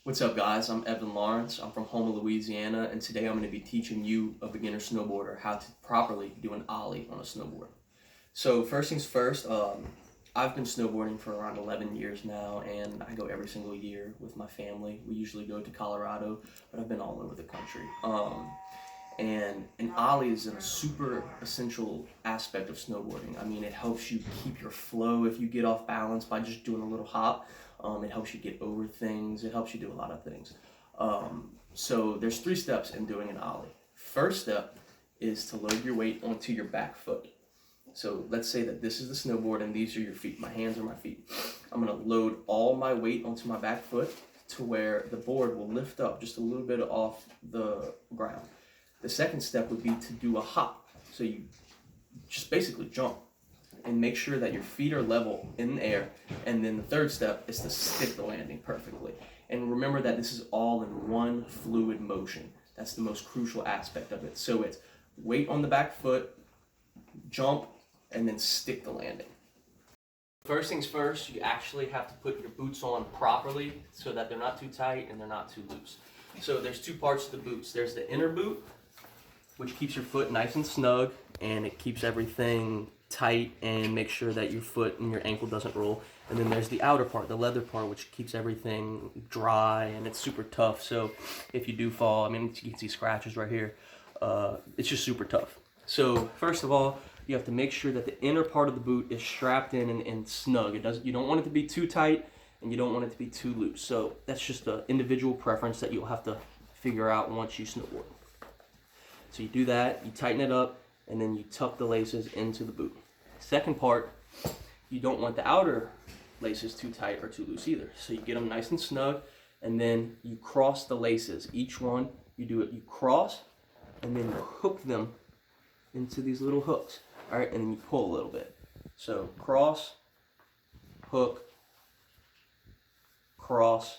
What's up, guys? I'm Evan Lawrence. I'm from Houma, Louisiana, and today I'm going to be teaching you, a beginner snowboarder, how to properly do an ollie on a snowboard. So first things first, I've been snowboarding for around 11 years now, and I go every single year with my family. We usually go to Colorado, but I've been all over the country. And an ollie is a super essential aspect of snowboarding. I mean, it helps you keep your flow if you get off balance by just doing a little hop. It helps you get over things. It helps you do a lot of things. So there's 3 steps in doing an ollie. First step is to load your weight onto your back foot. So let's say that this is the snowboard and these are your feet. My hands are my feet. I'm going to load all my weight onto my back foot to where the board will lift up just a little bit off the ground. The second step would be to do a hop. So you just basically jump and make sure that your feet are level in the air. And then the third step is to stick the landing perfectly. And remember that this is all in one fluid motion. That's the most crucial aspect of it. So it's weight on the back foot, jump, and then stick the landing. First things first, you actually have to put your boots on properly so that they're not too tight and they're not too loose. So there's 2 parts to the boots. There's the inner boot, which keeps your foot nice and snug, and it keeps everything tight and makes sure that your foot and your ankle doesn't roll. And then there's the outer part, the leather part, which keeps everything dry, and it's super tough. So if you do fall, I mean, you can see scratches right here. It's just super tough. So first of all, you have to make sure that the inner part of the boot is strapped in and snug. You don't want it to be too tight, and you don't want it to be too loose. So that's just an individual preference that you'll have to figure out once you snowboard. So you do that, you tighten it up, and then you tuck the laces into the boot. Second part, you don't want the outer laces too tight or too loose either. So you get them nice and snug, and then you cross the laces. Each one, you cross, and then you hook them into these little hooks. All right, and then you pull a little bit. So cross, hook, cross,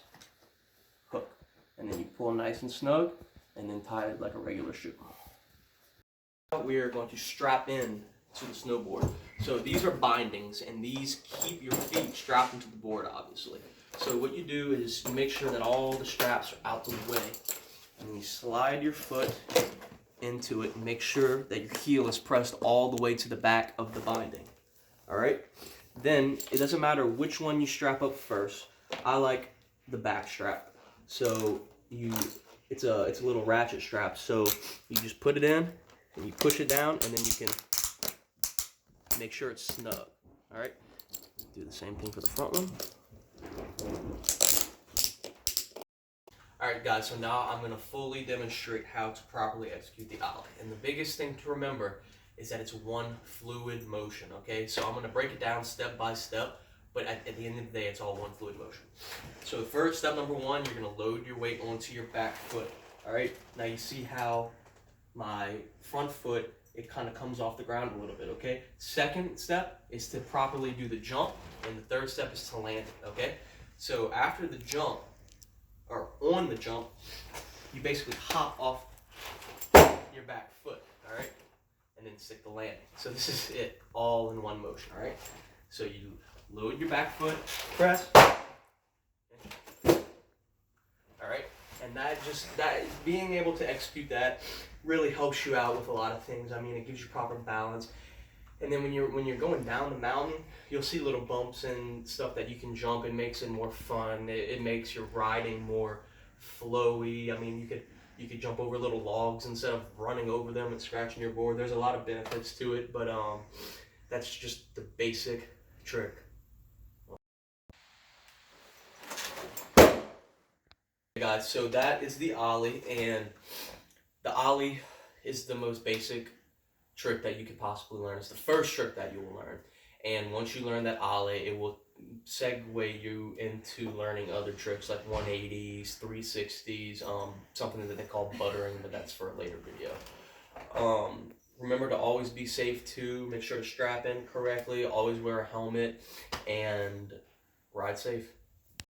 hook. And then you pull nice and snug, and then tie it like a regular shoe. We are going to strap in to the snowboard. So these are bindings, and these keep your feet strapped into the board, obviously. So what you do is you make sure that all the straps are out the way, and you slide your foot into it and make sure that your heel is pressed all the way to the back of the binding. All right? Then it doesn't matter which one you strap up first. I like the back strap. So it's a little ratchet strap. So you just put it in and you push it down, and then you can make sure it's snug. All right? Do the same thing for the front one. All right, guys, so now I'm going to fully demonstrate how to properly execute the ollie. And the biggest thing to remember is that it's one fluid motion, okay? So I'm going to break it down step by step, but at the end of the day, it's all one fluid motion. So first, step number 1, you're going to load your weight onto your back foot, all right? Now you see how my front foot, it kind of comes off the ground a little bit, okay? Second step is to properly do the jump, and the third step is to land it, okay? So after the jump, or on the jump, you basically hop off your back foot, all right? And then stick the landing. So this is it, all in one motion, all right? So you load your back foot, press, all right? And that being able to execute that really helps you out with a lot of things. I mean, it gives you proper balance. And then when you're going down the mountain, you'll see little bumps and stuff that you can jump. It makes it more fun. It makes your riding more flowy. I mean, you could jump over little logs instead of running over them and scratching your board. There's a lot of benefits to it, but that's just the basic trick. Hey guys, so that is the ollie, and the ollie is the most basic trick that you could possibly learn. It's the first trick that you will learn, and once you learn that ollie, it will segue you into learning other tricks like 180s, 360s, something that they call buttering, but that's for a later video. Remember to always be safe too. Make sure to strap in correctly, always wear a helmet, and ride safe.